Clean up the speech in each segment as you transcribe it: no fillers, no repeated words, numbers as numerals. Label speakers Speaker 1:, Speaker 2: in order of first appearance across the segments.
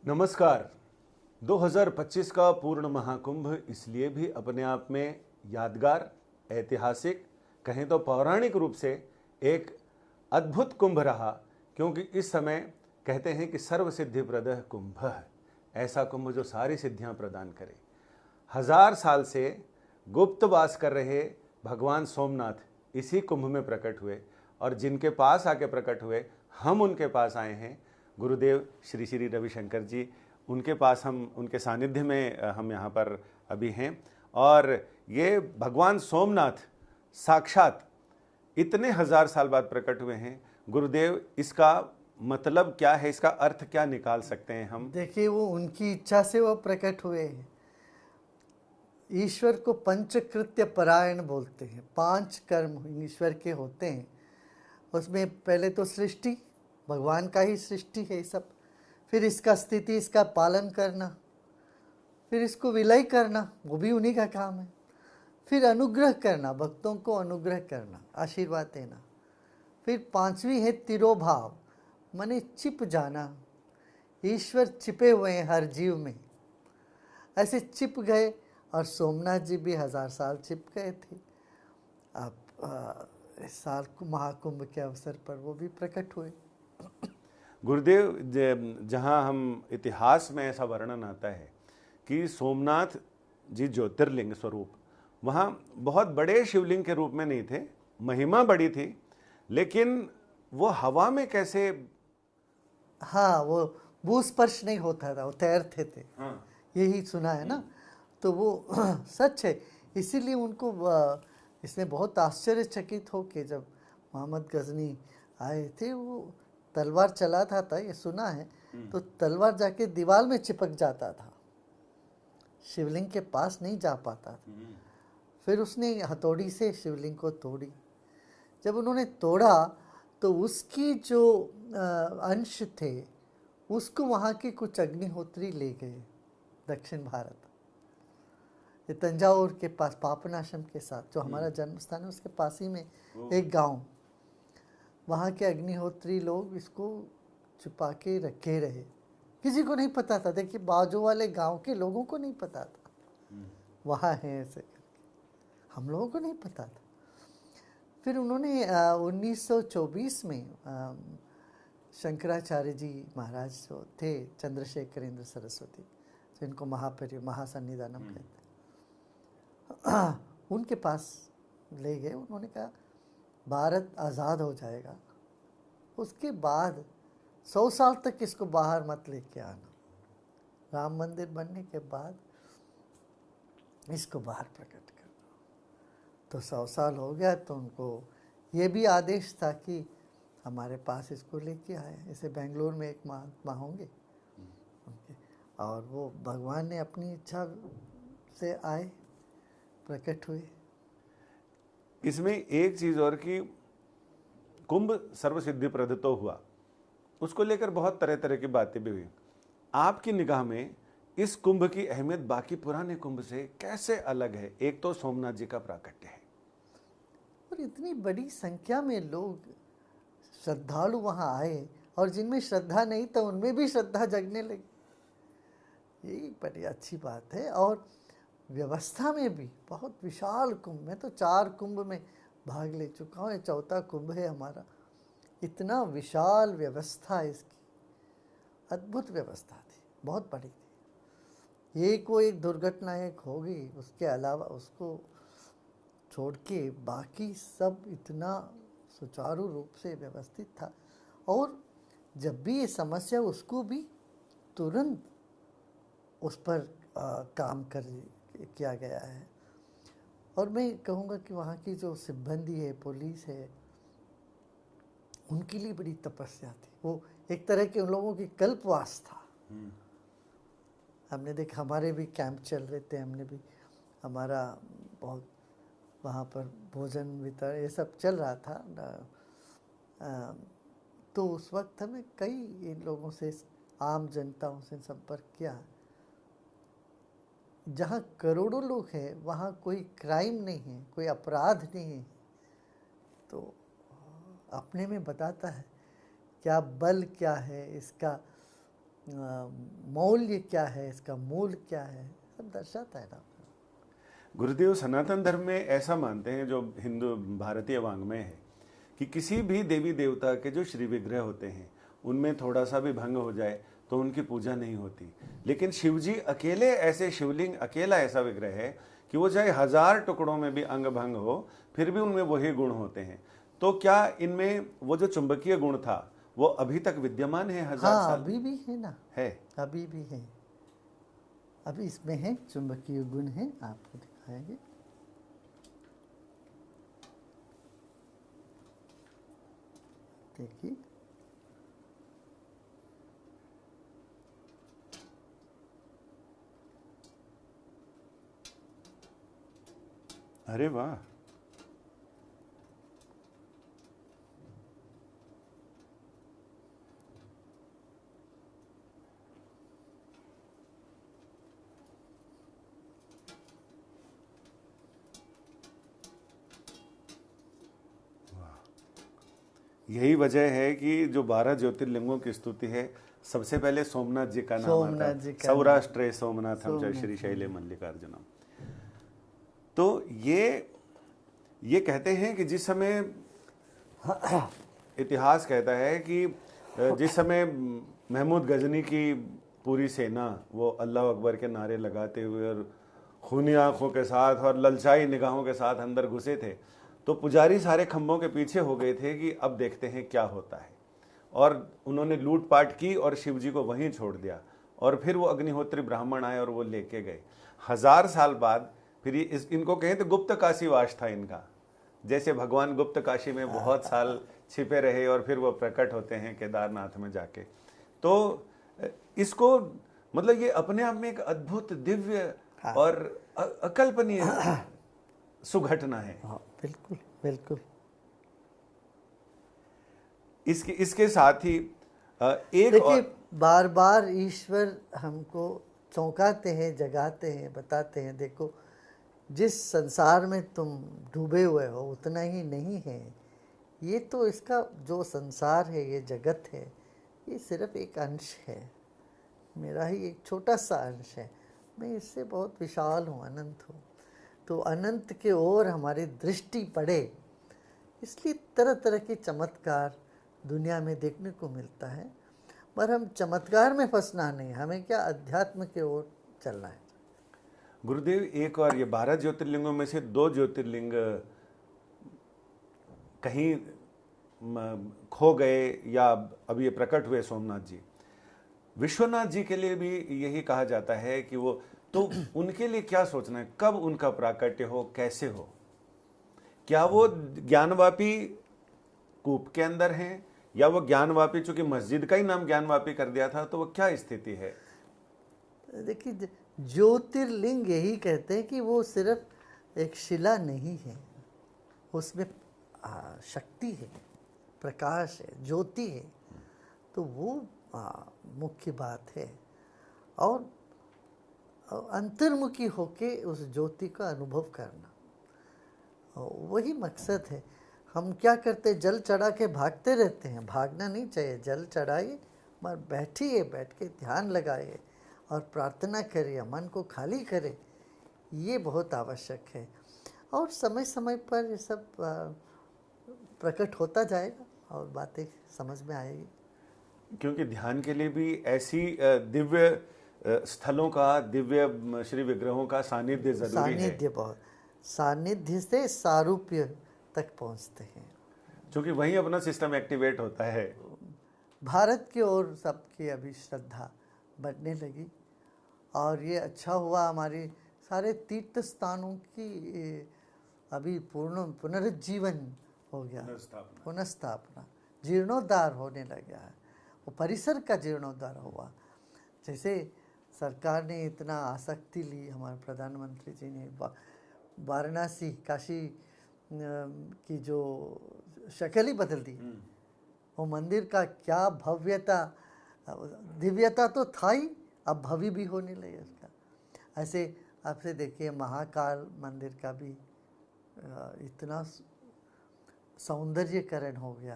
Speaker 1: नमस्कार। 2025 का पूर्ण महाकुंभ इसलिए भी अपने आप में यादगार, ऐतिहासिक, कहें तो पौराणिक रूप से एक अद्भुत कुंभ रहा, क्योंकि इस समय कहते हैं कि सर्व सिद्धिप्रदः कुंभ है। ऐसा कुंभ जो सारी सिद्धियां प्रदान करे। 1000 साल से गुप्तवास कर रहे भगवान सोमनाथ इसी कुंभ में प्रकट हुए, और जिनके पास आके प्रकट हुए हम उनके पास आए हैं। गुरुदेव श्री श्री रविशंकर जी, उनके पास हम उनके सानिध्य में हम यहाँ पर अभी हैं। और ये भगवान सोमनाथ साक्षात इतने 1000 साल बाद प्रकट हुए हैं। गुरुदेव, इसका मतलब क्या है, इसका अर्थ क्या निकाल सकते हैं हम?
Speaker 2: देखिए, वो उनकी इच्छा से वो प्रकट हुए हैं। ईश्वर को पंचकृत्य परायण बोलते हैं। 5 कर्म ईश्वर के होते हैं। उसमें पहले तो सृष्टि, भगवान का ही सृष्टि है सब। फिर इसका स्थिति, इसका पालन करना, फिर इसको विलय करना, वो भी उन्हीं का काम है। फिर अनुग्रह करना, भक्तों को अनुग्रह करना, आशीर्वाद देना। फिर 5वीं है तिरोभाव, माने छिप जाना। ईश्वर छिपे हुए हैं हर जीव में, ऐसे छिप गए। और सोमनाथ जी भी 1000 साल छिप गए थे। अब इस साल महाकुंभ के अवसर पर वो भी प्रकट हुए।
Speaker 1: गुरुदेव, जहाँ हम इतिहास में ऐसा वर्णन आता है कि सोमनाथ जी ज्योतिर्लिंग स्वरूप वहाँ बहुत बड़े शिवलिंग के रूप में नहीं थे, महिमा बड़ी थी, लेकिन वो हवा में कैसे?
Speaker 2: हाँ, वो भूस्पर्श नहीं होता था, वो तैरते थे।
Speaker 1: हाँ।
Speaker 2: यही सुना है ना। तो वो सच है। इसीलिए उनको इसमें बहुत आश्चर्यचकित हो के जब मोहम्मद गजनी आए थे, वो तलवार चलाता था, ये सुना है। तो तलवार जाके दीवार में चिपक जाता था, शिवलिंग के पास नहीं जा पाता था। फिर उसने हथौड़ी से शिवलिंग को तोड़ी। जब उन्होंने तोड़ा तो उसकी जो अंश थे उसको वहाँ के कुछ अग्निहोत्री ले गए दक्षिण भारत। ये तंजावुर के पास पापनाशम के साथ, जो हमारा जन्म स्थान है, उसके पास ही में एक गांव, वहाँ के अग्निहोत्री लोग इसको छुपा के रखे रहे। किसी को नहीं पता था। देखिए, बाजू वाले गांव के लोगों को नहीं पता था वहाँ है ऐसे करके, हम लोगों को नहीं पता था। फिर उन्होंने 1924 में शंकराचार्य जी महाराज जो थे, चंद्रशेखरेंद्र सरस्वती, जिनको महासन्निधानम कहते हैं, उनके पास ले गए। उन्होंने कहा भारत आज़ाद हो जाएगा, उसके बाद 100 साल तक इसको बाहर मत लेके आना। राम मंदिर बनने के बाद इसको बाहर प्रकट करना। तो 100 साल हो गया तो उनको ये भी आदेश था कि हमारे पास इसको लेके आए। जैसे बेंगलोर में एक महात्मा होंगे उनके, और वो भगवान ने अपनी इच्छा से आए, प्रकट हुए।
Speaker 1: इसमें एक चीज और कि कुंभ सर्वसिद्धिप्रद तो हुआ, उसको लेकर बहुत तरह तरह की बातें भी हुई। आपकी निगाह में इस कुंभ की अहमियत बाकी पुराने कुंभ से कैसे अलग है? एक तो सोमनाथ जी का प्राकट्य है,
Speaker 2: और इतनी बड़ी संख्या में लोग श्रद्धालु वहाँ आए, और जिनमें श्रद्धा नहीं था उनमें भी श्रद्धा जगने लगी। यही बड़ी अच्छी बात है। और व्यवस्था में भी बहुत विशाल कुंभ। मैं तो 4 कुंभ में भाग ले चुका हूँ, ये 4था कुंभ है हमारा। इतना विशाल व्यवस्था इसकी, अद्भुत व्यवस्था थी, बहुत बड़ी थी। एक दुर्घटना एक हो गई, उसके अलावा उसको छोड़ के बाकी सब इतना सुचारू रूप से व्यवस्थित था। और जब भी ये समस्या, उसको भी तुरंत उस पर काम किया गया है। और मैं कहूँगा कि वहाँ की जो सिब्बंदी है, पुलिस है, उनके लिए बड़ी तपस्या थी। वो एक तरह के उन लोगों की कल्पवास था। हमने देखा, हमारे भी कैंप चल रहे थे, हमने भी हमारा बहुत वहाँ पर भोजन वितरण ये सब चल रहा था। तो उस वक्त हमें कई इन लोगों से, आम जनताओं से संपर्क किया। जहाँ करोड़ों लोग हैं वहाँ कोई क्राइम नहीं है, कोई अपराध नहीं है। तो अपने में बताता है क्या बल क्या है इसका, मौल्य क्या है, इसका मूल क्या है, सब दर्शाता है ना।
Speaker 1: गुरुदेव सनातन धर्म में ऐसा मानते हैं, जो हिंदू भारतीय वांग्मय है, कि किसी भी देवी देवता के जो श्री विग्रह होते हैं उनमें थोड़ा सा भी भंग हो जाए तो उनकी पूजा नहीं होती। लेकिन शिव जी अकेले ऐसे शिवलिंग, अकेला ऐसा विग्रह है कि वो चाहे 1000 टुकड़ों में भी अंग भंग हो फिर भी उनमें वही गुण होते हैं। तो क्या इनमें वो जो चुंबकीय गुण था वो अभी तक विद्यमान है 1000
Speaker 2: हाँ,
Speaker 1: साल?
Speaker 2: अभी भी है ना,
Speaker 1: है।
Speaker 2: अभी भी है, अभी इसमें है चुंबकीय गुण है, आपको दिखाएंगे। देखिए,
Speaker 1: अरे वाह, यही वजह है कि जो 12 ज्योतिर्लिंगों की स्तुति है, सबसे पहले सोमनाथ जी का नाम आता
Speaker 2: सोमनाथ जी
Speaker 1: है।
Speaker 2: का
Speaker 1: सौराष्ट्र सोमनाथम च
Speaker 2: सोमनाथ
Speaker 1: श्री शैले मल्लिकार्जुनम। तो ये कहते हैं कि जिस समय इतिहास कहता है कि जिस समय महमूद गजनी की पूरी सेना वो अल्लाह अकबर के नारे लगाते हुए और खूनी आंखों के साथ और ललचाई निगाहों के साथ अंदर घुसे थे, तो पुजारी सारे खंभों के पीछे हो गए थे कि अब देखते हैं क्या होता है। और उन्होंने लूटपाट की और शिव जी को वहीं छोड़ दिया। और फिर वो अग्निहोत्री ब्राह्मण आए और वो लेके गए। 1000 साल बाद फिर इनको कहें तो गुप्त काशीवास था इनका। जैसे भगवान गुप्त काशी में बहुत साल छिपे रहे और फिर वो प्रकट होते हैं केदारनाथ में जाके। तो इसको मतलब ये अपने आप में एक अद्भुत, दिव्य और अकल्पनीय सुघटना है।
Speaker 2: हाँ, बिल्कुल बिल्कुल।
Speaker 1: इसके साथ ही एक
Speaker 2: देखिए, बार बार ईश्वर हमको चौंकाते हैं, जगाते हैं, बताते हैं, देखो जिस संसार में तुम डूबे हुए हो उतना ही नहीं है। ये तो इसका जो संसार है, ये जगत है, ये सिर्फ एक अंश है, मेरा ही एक छोटा सा अंश है। मैं इससे बहुत विशाल हूँ, अनंत हूँ। तो अनंत के ओर हमारी दृष्टि पड़े, इसलिए तरह तरह के चमत्कार दुनिया में देखने को मिलता है। पर हम चमत्कार में फंसना नहीं, हमें क्या अध्यात्म के ओर चलना है।
Speaker 1: गुरुदेव, एक और ये 12 ज्योतिर्लिंगों में से 2 ज्योतिर्लिंग कहीं खो गए या अब ये प्रकट हुए, सोमनाथ जी। विश्वनाथ जी के लिए भी यही कहा जाता है कि वो, तो उनके लिए क्या सोचना है, कब उनका प्राकट्य हो, कैसे हो? क्या वो ज्ञानवापी कूप के अंदर हैं, या वो ज्ञानवापी, चूंकि मस्जिद का ही नाम ज्ञानवापी कर दिया था, तो वो क्या स्थिति है?
Speaker 2: देखिए, ज्योतिर्लिंग यही कहते हैं कि वो सिर्फ एक शिला नहीं है, उसमें शक्ति है, प्रकाश है, ज्योति है। तो वो मुख्य बात है। और अंतर्मुखी होके उस ज्योति का अनुभव करना, वही मकसद है। हम क्या करते, जल चढ़ा के भागते रहते हैं। भागना नहीं चाहिए, जल चढ़ाइए, मगर बैठिए, बैठ के ध्यान लगाइए और प्रार्थना करिए, मन को खाली करें, ये बहुत आवश्यक है। और समय समय पर ये सब प्रकट होता जाएगा और बातें समझ में आएगी।
Speaker 1: क्योंकि ध्यान के लिए भी ऐसी दिव्य स्थलों का, दिव्य श्री विग्रहों का सानिध्य जरूरी है।
Speaker 2: सानिध्य बहुत, सानिध्य से सारूप्य तक पहुंचते हैं,
Speaker 1: क्योंकि वहीं अपना सिस्टम एक्टिवेट होता है।
Speaker 2: भारत की ओर सबकी अभी श्रद्धा बढ़ने लगी। और ये अच्छा हुआ, हमारी सारे तीर्थ स्थानों की अभी पुनरुज्जीवन हो गया, पुनर्स्थापना, जीर्णोद्धार होने लगा है। वो परिसर का जीर्णोद्धार हुआ। जैसे सरकार ने इतना आसक्ति ली, हमारे प्रधानमंत्री जी ने वाराणसी, काशी की जो शक्ल ही बदल दी। वो मंदिर का क्या भव्यता, दिव्यता तो था ही, अब भव्य भी होने लगे उसका। ऐसे आपसे देखिए, महाकाल मंदिर का भी इतना सौंदर्यकरण हो गया।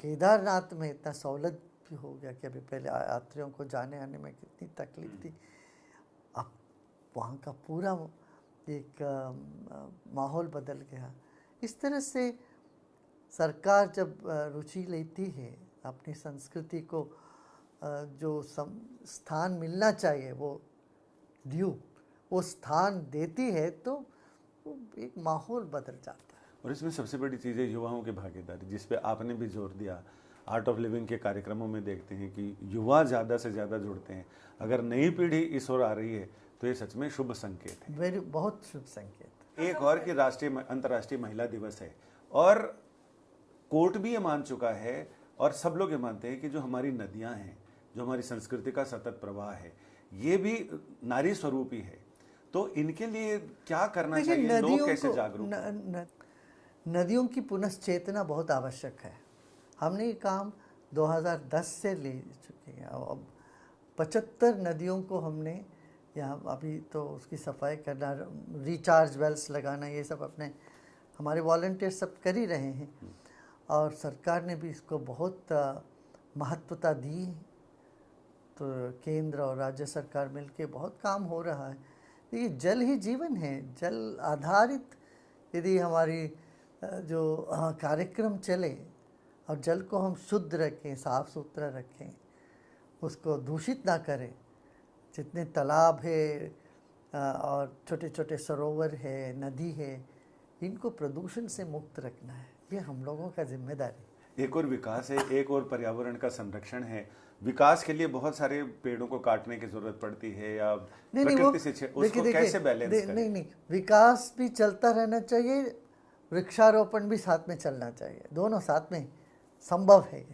Speaker 2: केदारनाथ में इतना भी हो गया कि अभी पहले यात्रियों को जाने आने में कितनी तकलीफ थी, अब वहाँ का पूरा एक माहौल बदल गया। इस तरह से सरकार जब रुचि लेती है अपनी संस्कृति को जो स्थान मिलना चाहिए वो स्थान देती है, तो एक माहौल बदल जाता है।
Speaker 1: और इसमें सबसे बड़ी चीज़ है युवाओं की भागीदारी, जिस पे आपने भी जोर दिया। आर्ट ऑफ लिविंग के कार्यक्रमों में देखते हैं कि युवा ज़्यादा से ज़्यादा जुड़ते हैं। अगर नई पीढ़ी इस ओर आ रही है तो ये सच में शुभ संकेत है।
Speaker 2: बहुत शुभ संकेत।
Speaker 1: एक और कि अंतर्राष्ट्रीय महिला दिवस है और कोर्ट भी ये मान चुका है और सब लोग ये मानते हैं कि जो हमारी नदियां हैं, जो हमारी संस्कृति का सतत प्रवाह है, ये भी नारी स्वरूप ही है। तो इनके लिए क्या करना चाहिए, लोग कैसे जागरूक?
Speaker 2: नदियों की पुनश्चेतना बहुत आवश्यक है। हमने ये काम 2010 से ले चुके हैं। अब 75 नदियों को हमने यहाँ, अभी तो उसकी सफाई करना, रिचार्ज वेल्स लगाना, ये सब अपने हमारे वॉलंटियर सब कर ही रहे हैं और सरकार ने भी इसको बहुत महत्वता दी। तो केंद्र और राज्य सरकार मिलके बहुत काम हो रहा है। देखिए, जल ही जीवन है। जल आधारित यदि हमारी जो कार्यक्रम चले और जल को हम शुद्ध रखें, साफ सुथरा रखें, उसको दूषित ना करें, जितने तालाब है और छोटे छोटे सरोवर है, नदी है, इनको प्रदूषण से मुक्त रखना है, ये हम लोगों का जिम्मेदारी।
Speaker 1: एक और विकास है, एक और पर्यावरण का संरक्षण है। विकास के लिए बहुत सारे पेड़ों को काटने की जरूरत पड़ती है या प्रकृति से उसको कैसे बैलेंस करें?
Speaker 2: नहीं, विकास भी चलता रहना चाहिए, वृक्षारोपण भी साथ में चलना चाहिए, दोनों साथ में संभव है।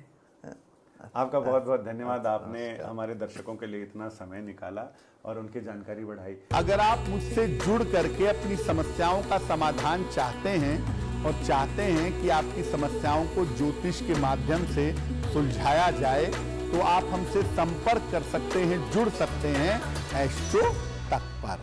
Speaker 1: आपका बहुत बहुत धन्यवाद, आपने हमारे दर्शकों के लिए इतना समय निकाला और उनकी जानकारी बढ़ाई।
Speaker 3: अगर आप मुझसे जुड़ करके अपनी समस्याओं का समाधान चाहते हैं और चाहते हैं कि आपकी समस्याओं को ज्योतिष के माध्यम से सुलझाया जाए, तो आप हमसे संपर्क कर सकते हैं, जुड़ सकते हैं एस्ट्रो तक पर।